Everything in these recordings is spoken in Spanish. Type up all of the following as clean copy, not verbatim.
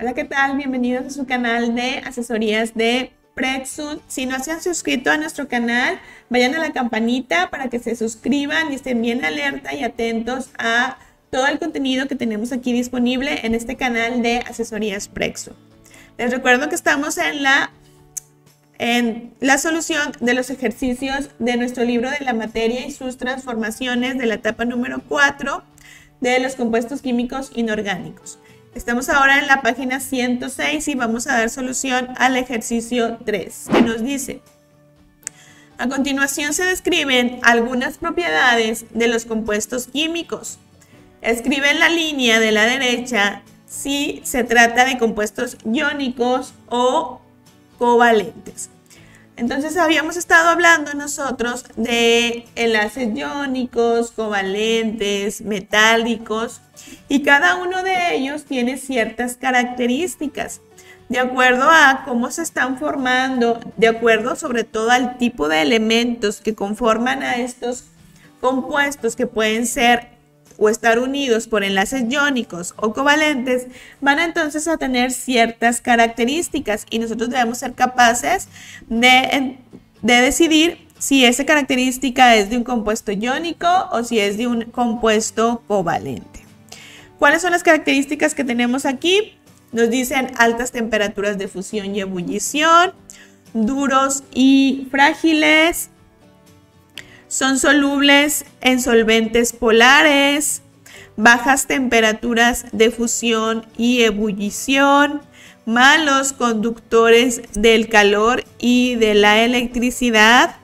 Hola, ¿qué tal? Bienvenidos a su canal de asesorías de Prexun. Si no se han suscrito a nuestro canal, vayan a la campanita para que se suscriban y estén bien alerta y atentos a todo el contenido que tenemos aquí disponible en este canal de asesorías Prexun. Les recuerdo que estamos en la solución de los ejercicios de nuestro libro de la materia y sus transformaciones de la etapa número 4 de los compuestos químicos inorgánicos. Estamos ahora en la página 106 y vamos a dar solución al ejercicio 3, que nos dice: a continuación se describen algunas propiedades de los compuestos químicos. Escribe en la línea de la derecha si se trata de compuestos iónicos o covalentes. Entonces habíamos estado hablando nosotros de enlaces iónicos, covalentes, metálicos, y cada uno de ellos tiene ciertas características de acuerdo a cómo se están formando, de acuerdo sobre todo al tipo de elementos que conforman a estos compuestos, que pueden ser o estar unidos por enlaces iónicos o covalentes, van entonces a tener ciertas características y nosotros debemos ser capaces de decidir si esa característica es de un compuesto iónico o si es de un compuesto covalente. ¿Cuáles son las características que tenemos aquí? Nos dicen altas temperaturas de fusión y ebullición, duros y frágiles, son solubles en solventes polares, bajas temperaturas de fusión y ebullición, malos conductores del calor y de la electricidad,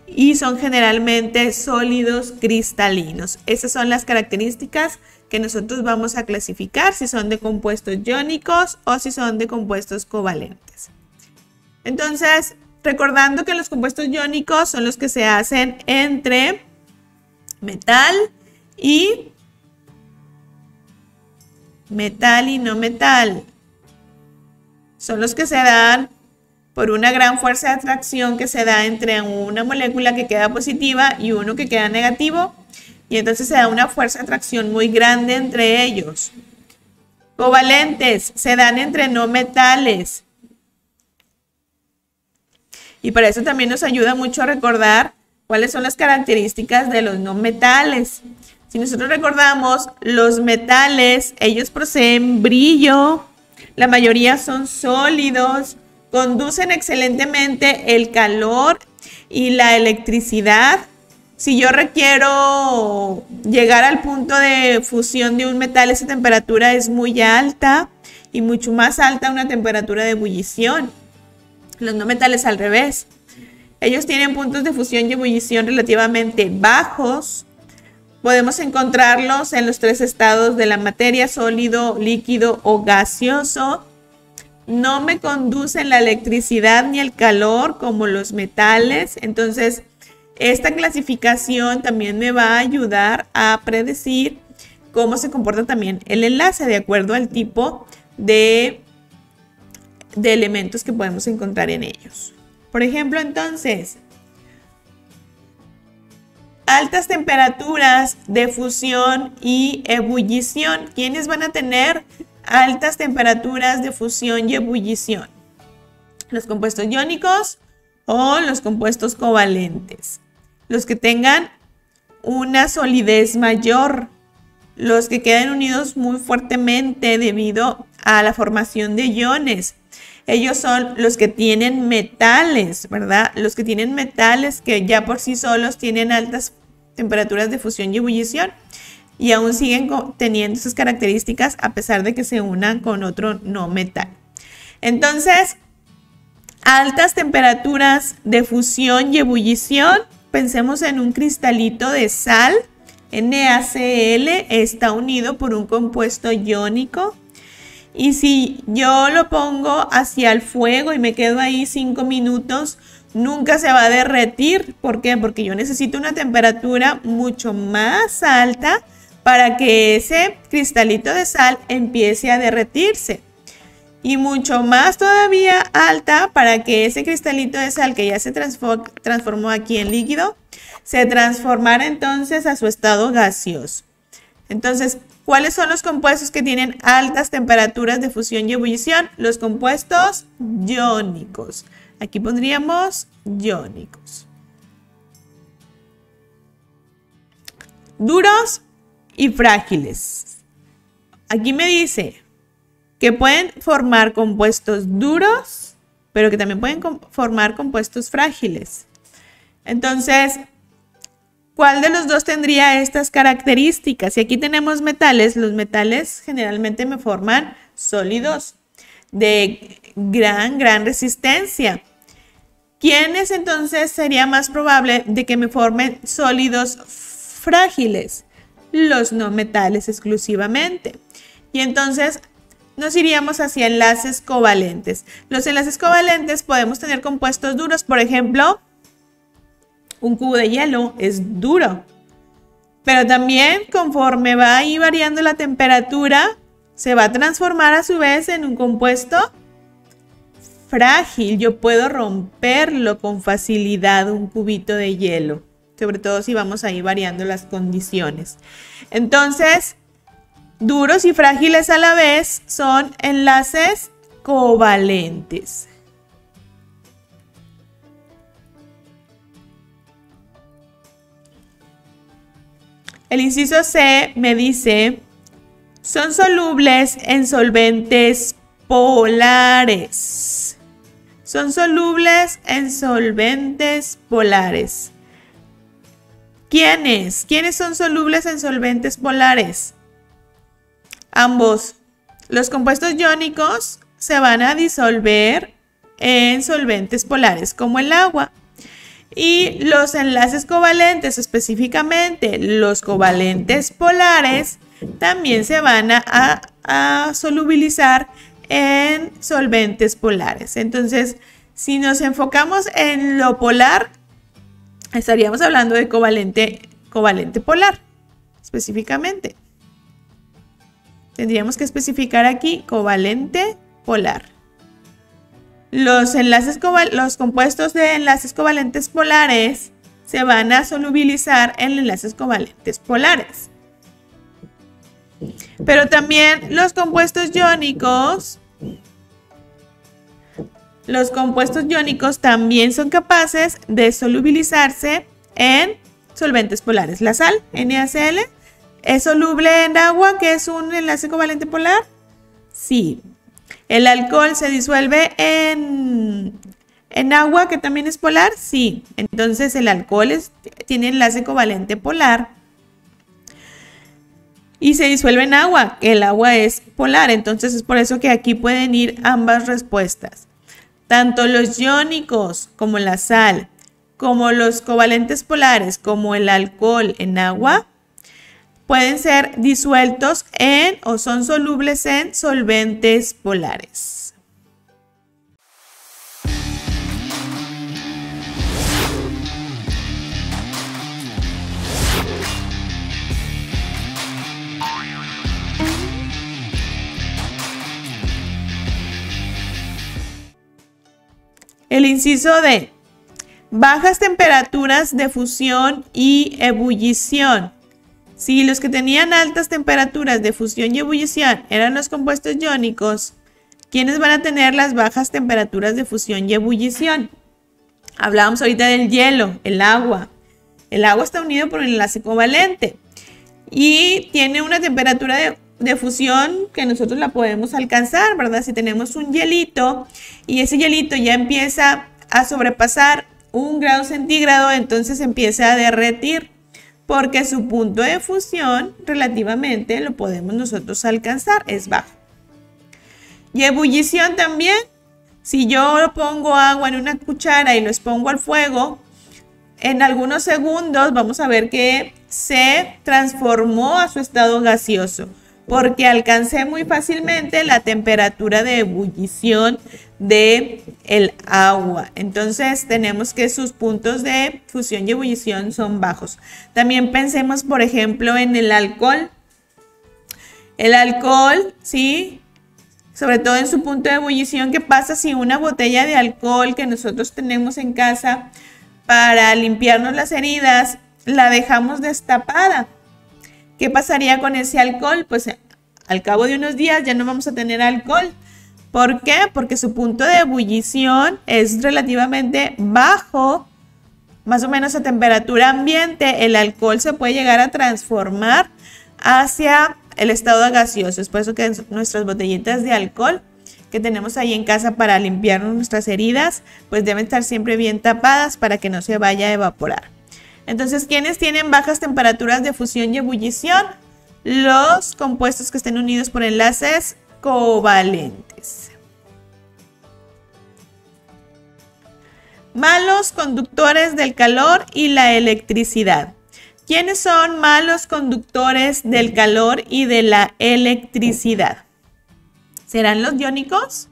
y son generalmente sólidos cristalinos. Esas son las características que nosotros vamos a clasificar, si son de compuestos iónicos o si son de compuestos covalentes. Entonces, recordando que los compuestos iónicos son los que se hacen entre metal y no metal. Son los que se dan por una gran fuerza de atracción que se da entre una molécula que queda positiva y uno que queda negativo. Y entonces se da una fuerza de atracción muy grande entre ellos. Covalentes se dan entre no metales. Y para eso también nos ayuda mucho a recordar cuáles son las características de los no metales. Si nosotros recordamos, los metales, ellos poseen brillo, la mayoría son sólidos, conducen excelentemente el calor y la electricidad. Si yo requiero llegar al punto de fusión de un metal, esa temperatura es muy alta y mucho más alta una temperatura de ebullición. Los no metales al revés. Ellos tienen puntos de fusión y ebullición relativamente bajos. Podemos encontrarlos en los tres estados de la materia: sólido, líquido o gaseoso. No me conducen la electricidad ni el calor como los metales. Entonces, esta clasificación también me va a ayudar a predecir cómo se comporta también el enlace de acuerdo al tipo de elementos que podemos encontrar en ellos. Por ejemplo, entonces, altas temperaturas de fusión y ebullición. ¿Quiénes van a tener altas temperaturas de fusión y ebullición? Los compuestos iónicos o los compuestos covalentes. Los que tengan una solidez mayor, los que queden unidos muy fuertemente debido a la formación de iones. Ellos son los que tienen metales, ¿verdad? Los que tienen metales que ya por sí solos tienen altas temperaturas de fusión y ebullición y aún siguen teniendo esas características a pesar de que se unan con otro no metal. Entonces, altas temperaturas de fusión y ebullición, pensemos en un cristalito de sal, NaCl, está unido por un compuesto iónico. Y si yo lo pongo hacia el fuego y me quedo ahí 5 minutos, nunca se va a derretir. ¿Por qué? Porque yo necesito una temperatura mucho más alta para que ese cristalito de sal empiece a derretirse. Y mucho más todavía alta para que ese cristalito de sal que ya se transformó aquí en líquido, se transformara entonces a su estado gaseoso. Entonces, ¿Cuáles son los compuestos que tienen altas temperaturas de fusión y ebullición? Los compuestos iónicos. Aquí pondríamos iónicos. Duros y frágiles. Aquí me dice que pueden formar compuestos duros, pero que también pueden formar compuestos frágiles. Entonces, ¿cuál de los dos tendría estas características? Si aquí tenemos metales, los metales generalmente me forman sólidos de gran resistencia. ¿Quiénes entonces sería más probable de que me formen sólidos frágiles? Los no metales exclusivamente. Y entonces nos iríamos hacia enlaces covalentes. Los enlaces covalentes podemos tener compuestos duros, por ejemplo, un cubo de hielo es duro, pero también conforme va ahí variando la temperatura, se va a transformar a su vez en un compuesto frágil. Yo puedo romperlo con facilidad, un cubito de hielo, sobre todo si vamos ahí variando las condiciones. Entonces, duros y frágiles a la vez son enlaces covalentes. El inciso C me dice, son solubles en solventes polares. Son solubles en solventes polares. ¿Quiénes? ¿Quiénes son solubles en solventes polares? Ambos. Los compuestos iónicos se van a disolver en solventes polares, como el agua. Y los enlaces covalentes, específicamente los covalentes polares, también se van a solubilizar en solventes polares. Entonces, si nos enfocamos en lo polar, estaríamos hablando de covalente polar, específicamente. Tendríamos que especificar aquí covalente polar. Los compuestos de enlaces covalentes polares se van a solubilizar en enlaces covalentes polares. Pero también los compuestos iónicos también son capaces de solubilizarse en solventes polares. La sal, NaCl, ¿es soluble en agua, que es un enlace covalente polar? Sí. ¿El alcohol se disuelve en agua, que también es polar? Sí. Entonces el alcohol tiene enlace covalente polar y se disuelve en agua. El agua es polar, entonces es por eso que aquí pueden ir ambas respuestas. Tanto los iónicos como la sal, como los covalentes polares, como el alcohol en agua, pueden ser disueltos en o son solubles en solventes polares. El inciso D. Bajas temperaturas de fusión y ebullición. Si los que tenían altas temperaturas de fusión y ebullición eran los compuestos iónicos, ¿quiénes van a tener las bajas temperaturas de fusión y ebullición? Hablábamos ahorita del hielo, el agua. El agua está unido por un enlace covalente y tiene una temperatura de fusión que nosotros la podemos alcanzar, ¿verdad? Si tenemos un hielito y ese hielito ya empieza a sobrepasar 1 grado centígrado, entonces empieza a derretir, porque su punto de fusión relativamente lo podemos nosotros alcanzar, es bajo. Y ebullición también, si yo pongo agua en una cuchara y los pongo al fuego, en algunos segundos vamos a ver que se transformó a su estado gaseoso, porque alcancé muy fácilmente la temperatura de ebullición del agua. Entonces tenemos que sus puntos de fusión y ebullición son bajos. También pensemos, por ejemplo, en el alcohol. El alcohol, ¿sí? Sobre todo en su punto de ebullición. ¿Qué pasa si una botella de alcohol que nosotros tenemos en casa para limpiarnos las heridas la dejamos destapada? ¿Qué pasaría con ese alcohol? Pues al cabo de unos días ya no vamos a tener alcohol. ¿Por qué? Porque su punto de ebullición es relativamente bajo, más o menos a temperatura ambiente. El alcohol se puede llegar a transformar hacia el estado gaseoso. Es por eso que nuestras botellitas de alcohol que tenemos ahí en casa para limpiarnos nuestras heridas, pues deben estar siempre bien tapadas para que no se vaya a evaporar. Entonces, ¿quiénes tienen bajas temperaturas de fusión y ebullición? Los compuestos que estén unidos por enlaces covalentes. Malos conductores del calor y la electricidad. ¿Quiénes son malos conductores del calor y de la electricidad? ¿Serán los iónicos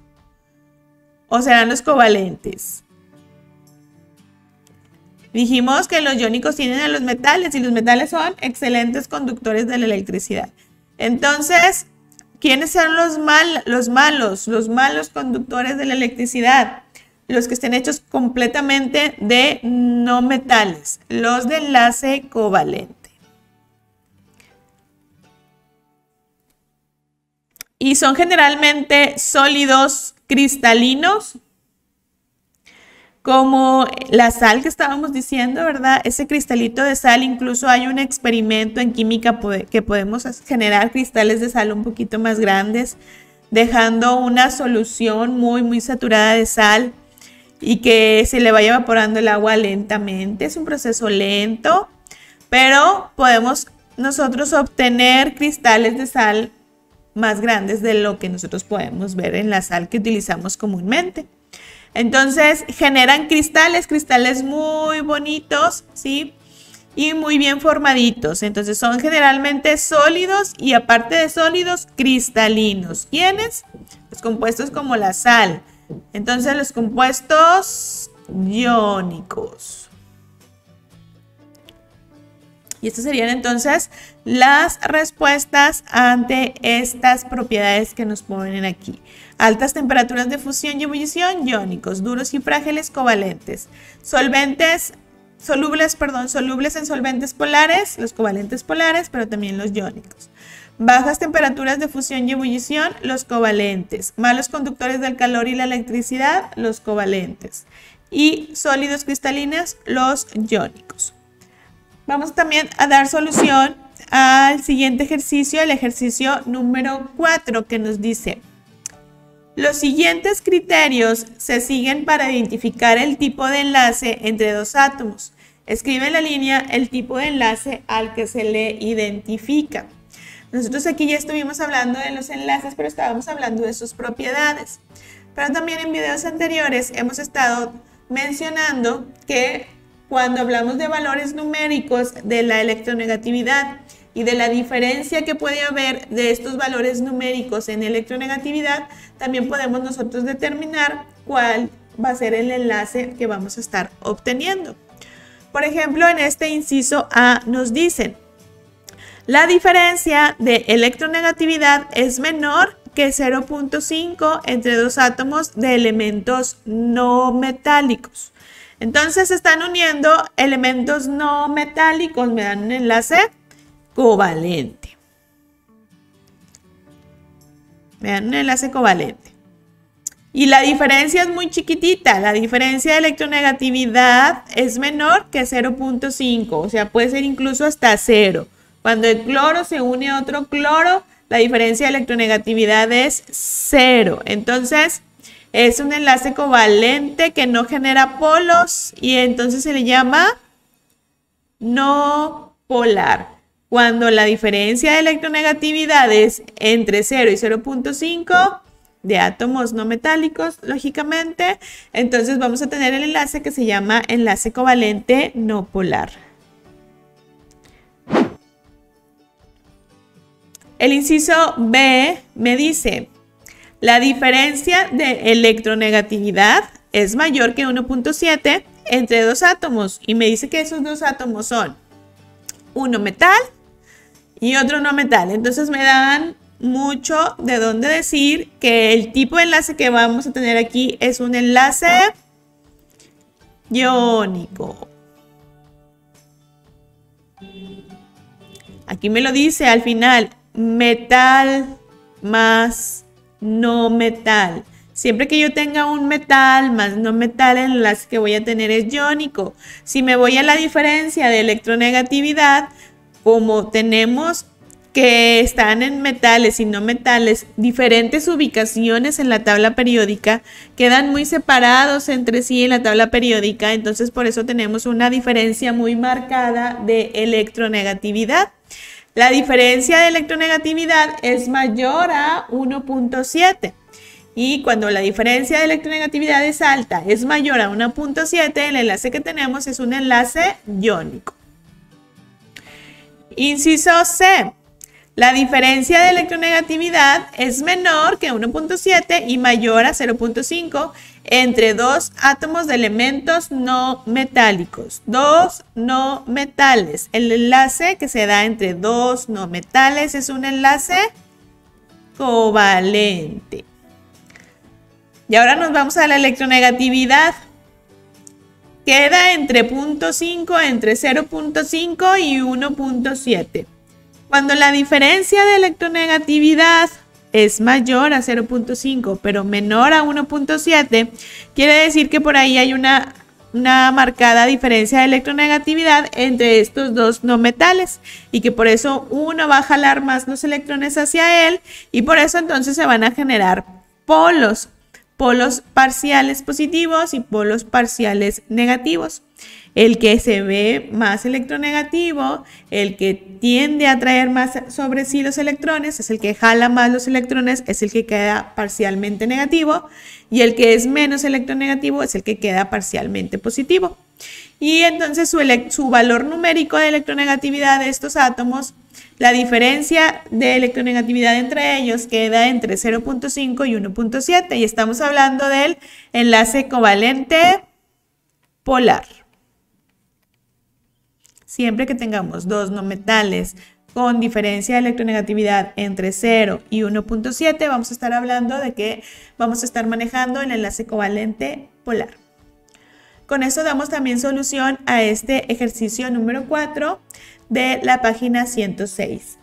o serán los covalentes? Dijimos que los iónicos tienen a los metales y los metales son excelentes conductores de la electricidad. Entonces, ¿quiénes son los malos conductores de la electricidad? Los que estén hechos completamente de no metales, los de enlace covalente. Y son generalmente sólidos cristalinos, como la sal que estábamos diciendo, ¿verdad? Ese cristalito de sal, incluso hay un experimento en química que podemos generar cristales de sal un poquito más grandes, dejando una solución muy saturada de sal y que se le vaya evaporando el agua lentamente. Es un proceso lento, pero podemos nosotros obtener cristales de sal más grandes de lo que nosotros podemos ver en la sal que utilizamos comúnmente. Entonces generan cristales muy bonitos, ¿sí? Y muy bien formaditos. Entonces son generalmente sólidos y aparte de sólidos, cristalinos. ¿Quiénes? Los compuestos como la sal. Entonces los compuestos iónicos. Y estas serían entonces las respuestas ante estas propiedades que nos ponen aquí. Altas temperaturas de fusión y ebullición, iónicos. Duros y frágiles, covalentes. Solubles en solventes polares, los covalentes polares, pero también los iónicos. Bajas temperaturas de fusión y ebullición, los covalentes. Malos conductores del calor y la electricidad, los covalentes. Y sólidos cristalinos, los iónicos. Vamos también a dar solución al siguiente ejercicio, el ejercicio número 4, que nos dice: los siguientes criterios se siguen para identificar el tipo de enlace entre dos átomos. Escribe en la línea el tipo de enlace al que se le identifica. Nosotros aquí ya estuvimos hablando de los enlaces, pero estábamos hablando de sus propiedades. Pero también en videos anteriores hemos estado mencionando que cuando hablamos de valores numéricos de la electronegatividad y de la diferencia que puede haber de estos valores numéricos en electronegatividad, también podemos nosotros determinar cuál va a ser el enlace que vamos a estar obteniendo. Por ejemplo, en este inciso A nos dicen: la diferencia de electronegatividad es menor que 0.5 entre dos átomos de elementos no metálicos. Entonces se están uniendo elementos no metálicos, me dan un enlace covalente. Me dan un enlace covalente. Y la diferencia es muy chiquitita. La diferencia de electronegatividad es menor que 0.5. O sea, puede ser incluso hasta 0. Cuando el cloro se une a otro cloro, la diferencia de electronegatividad es 0. Entonces es un enlace covalente que no genera polos y entonces se le llama no polar. Cuando la diferencia de electronegatividad es entre 0 y 0.5 de átomos no metálicos, lógicamente, entonces vamos a tener el enlace que se llama enlace covalente no polar. El inciso B me dice: la diferencia de electronegatividad es mayor que 1.7 entre dos átomos. Y me dice que esos dos átomos son uno metal y otro no metal. Entonces me dan mucho de dónde decir que el tipo de enlace que vamos a tener aquí es un enlace iónico. Aquí me lo dice al final, metal más no metal. Siempre que yo tenga un metal más no metal, el enlace que voy a tener es iónico. Si me voy a la diferencia de electronegatividad, como tenemos que están en metales y no metales, diferentes ubicaciones en la tabla periódica, quedan muy separados entre sí en la tabla periódica, entonces por eso tenemos una diferencia muy marcada de electronegatividad. La diferencia de electronegatividad es mayor a 1.7 y cuando la diferencia de electronegatividad es alta, es mayor a 1.7, el enlace que tenemos es un enlace iónico. Inciso C. La diferencia de electronegatividad es menor que 1.7 y mayor a 0.5 entre dos átomos de elementos no metálicos. Dos no metales. El enlace que se da entre dos no metales es un enlace covalente. Y ahora nos vamos a la electronegatividad. Queda entre 0.5, entre 0.5 y 1.7. Cuando la diferencia de electronegatividad es mayor a 0.5, pero menor a 1.7, quiere decir que por ahí hay una marcada diferencia de electronegatividad entre estos dos no metales y que por eso uno va a jalar más los electrones hacia él y por eso entonces se van a generar polos parciales positivos y polos parciales negativos. El que se ve más electronegativo, el que tiende a atraer más sobre sí los electrones, es el que jala más los electrones, es el que queda parcialmente negativo, y el que es menos electronegativo es el que queda parcialmente positivo. Y entonces su valor numérico de electronegatividad de estos átomos, la diferencia de electronegatividad entre ellos queda entre 0.5 y 1.7, y estamos hablando del enlace covalente polar. Siempre que tengamos dos no metales con diferencia de electronegatividad entre 0 y 1.7, vamos a estar hablando de que vamos a estar manejando el enlace covalente polar. Con eso damos también solución a este ejercicio número 4 de la página 106.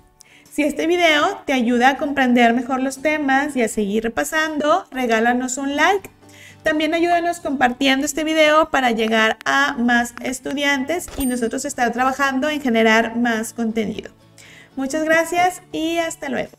Si este video te ayuda a comprender mejor los temas y a seguir repasando, regálanos un like. También ayúdanos compartiendo este video para llegar a más estudiantes y nosotros estar trabajando en generar más contenido. Muchas gracias y hasta luego.